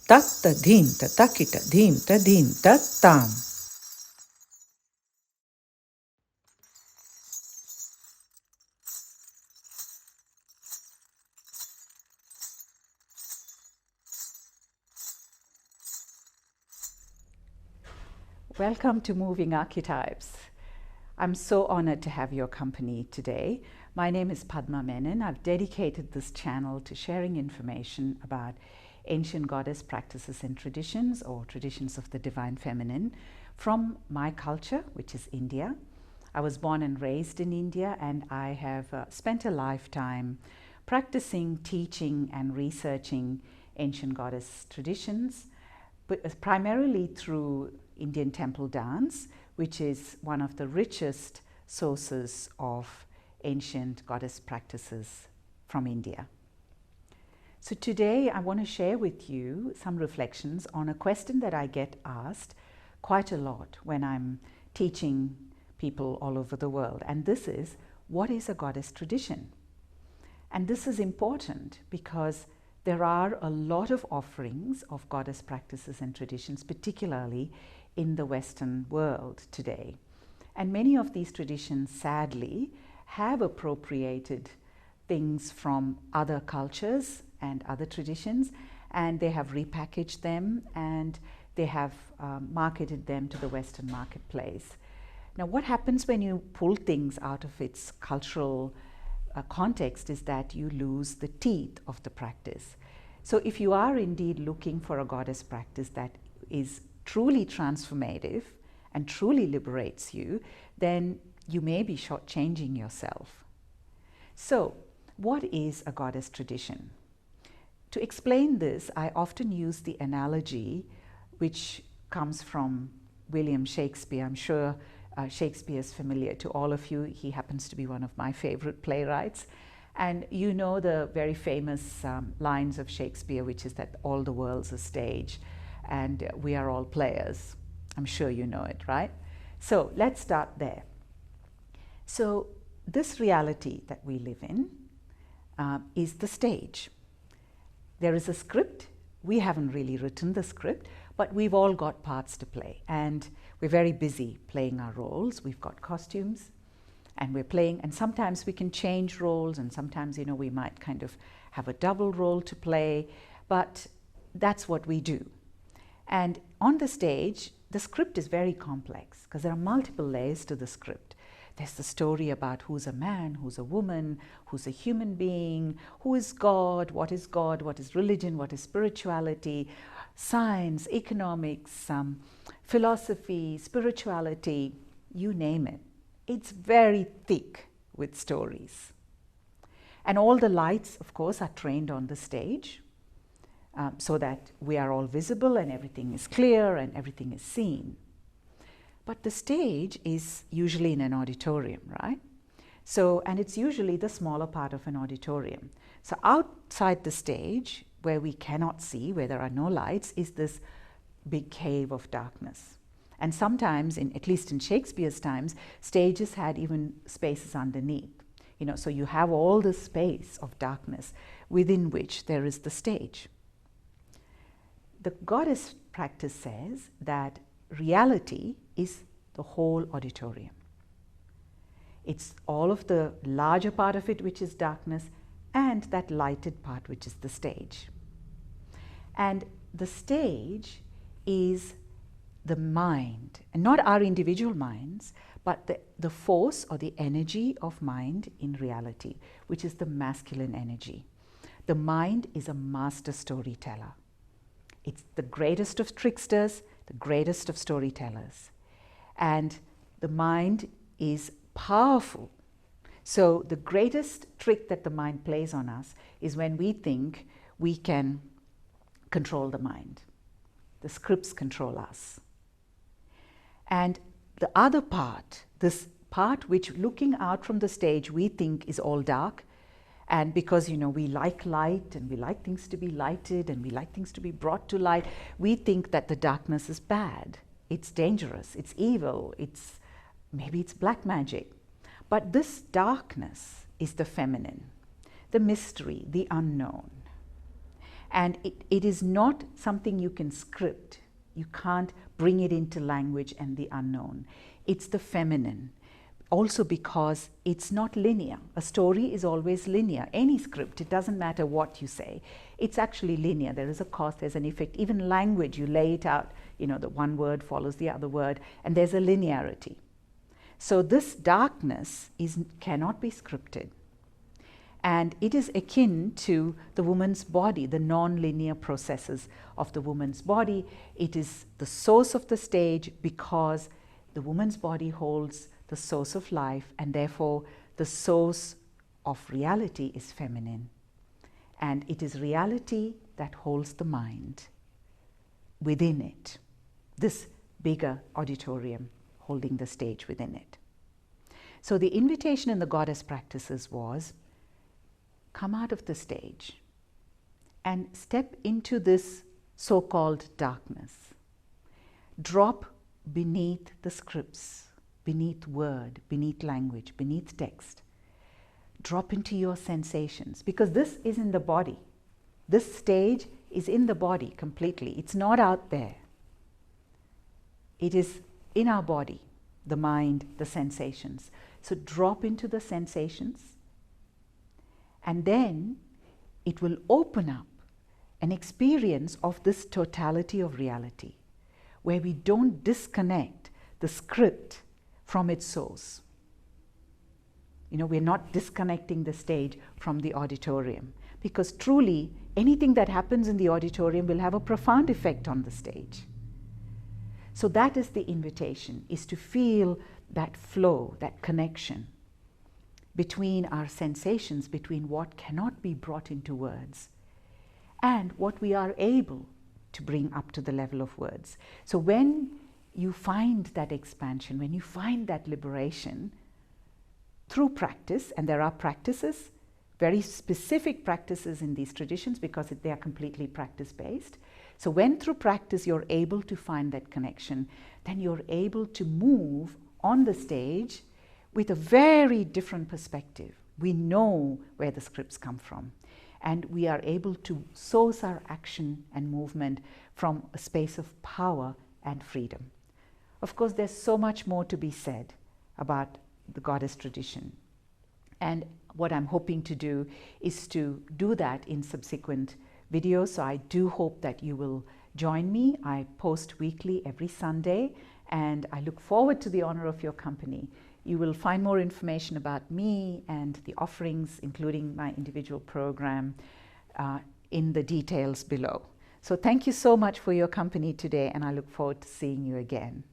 tatta dhinta takita dhimta dhinta tam. Welcome to Moving Archetypes. I'm so honored to have your company today. My name is Padma Menon. I've dedicated this channel to sharing information about ancient goddess practices and traditions, or traditions of the divine feminine, from my culture, which is India. I was born and raised in India, and I have spent a lifetime practicing, teaching, and researching ancient goddess traditions, but primarily through Indian temple dance, which is one of the richest sources of ancient goddess practices from India. So today I want to share with you some reflections on a question that I get asked quite a lot when I'm teaching people all over the world. And this is, what is a goddess tradition? And this is important because there are a lot of offerings of goddess practices and traditions, particularly in the Western world today. And many of these traditions, sadly, have appropriated things from other cultures and other traditions, and they have repackaged them and they have marketed them to the Western marketplace. Now, what happens when you pull things out of its cultural context is that you lose the teeth of the practice. So if you are indeed looking for a goddess practice that is truly transformative and truly liberates you, then you may be shortchanging yourself. So, what is a goddess tradition? To explain this, I often use the analogy which comes from William Shakespeare. I'm sure Shakespeare is familiar to all of you. He happens to be one of my favorite playwrights. And you know the very famous lines of Shakespeare, which is that all the world's a stage and we are all players. I'm sure you know it, right? So let's start there. So this reality that we live in is the stage. There is a script. We haven't really written the script, but we've all got parts to play, and we're very busy playing our roles. We've got costumes and we're playing, and sometimes we can change roles, and sometimes, you know, we might kind of have a double role to play, but that's what we do. And on the stage, the script is very complex because there are multiple layers to the script. There's the story about who's a man, who's a woman, who's a human being, who is God, what is religion, what is spirituality, science, economics, philosophy, spirituality, you name it. It's very thick with stories. And all the lights, of course, are trained on the stage so that we are all visible and everything is clear and everything is seen. But the stage is usually in an auditorium, right? So, and it's usually the smaller part of an auditorium. So outside the stage, where we cannot see, where there are no lights, is this big cave of darkness. And sometimes, at least in Shakespeare's times, stages had even spaces underneath. You know, so you have all this space of darkness within which there is the stage. The goddess practice says that reality is the whole auditorium. It's all of the larger part of it, which is darkness, and that lighted part, which is the stage. And the stage is the mind, and not our individual minds, but the force or the energy of mind in reality, which is the masculine energy. The mind is a master storyteller. It's the greatest of tricksters, the greatest of storytellers. And the mind is powerful. So the greatest trick that the mind plays on us is when we think we can control the mind. The scripts control us. And the other part, this part which, looking out from the stage, we think is all dark, and because, you know, we like light and we like things to be lighted and we like things to be brought to light, we think that the darkness is bad, it's dangerous, it's evil, maybe it's black magic. But this darkness is the feminine, the mystery, the unknown. And it is not something you can script. You can't bring it into language and the unknown. It's the feminine. Also because it's not linear. A story is always linear. Any script, it doesn't matter what you say. It's actually linear. There is a cause, there's an effect. Even language, you lay it out, the one word follows the other word, and there's a linearity. So this darkness cannot be scripted. And it is akin to the woman's body, the non-linear processes of the woman's body. It is the source of the stage because the woman's body holds the source of life, and therefore the source of reality is feminine. And it is reality that holds the mind within it, this bigger auditorium holding the stage within it. So the invitation in the goddess practices was, come out of the stage and step into this so-called darkness. Drop beneath the scripts, beneath word, beneath language, beneath text. Drop into your sensations, because this is in the body. This stage is in the body completely. It's not out there. It is in our body, the mind, the sensations. So drop into the sensations, and then it will open up an experience of this totality of reality, where we don't disconnect the script from its source. We're not disconnecting the stage from the auditorium, because truly anything that happens in the auditorium will have a profound effect on the stage. So that is the invitation, is to feel that flow, that connection between our sensations, between what cannot be brought into words and what we are able to bring up to the level of words. So when you find that expansion, when you find that liberation through practice, and there are practices, very specific practices in these traditions because they are completely practice-based. So when through practice you're able to find that connection, then you're able to move on the stage with a very different perspective. We know where the scripts come from, and we are able to source our action and movement from a space of power and freedom. Of course, there's so much more to be said about the goddess tradition. And what I'm hoping to do is to do that in subsequent videos. So I do hope that you will join me. I post weekly every Sunday, and I look forward to the honor of your company. You will find more information about me and the offerings, including my individual program, in the details below. So thank you so much for your company today, and I look forward to seeing you again.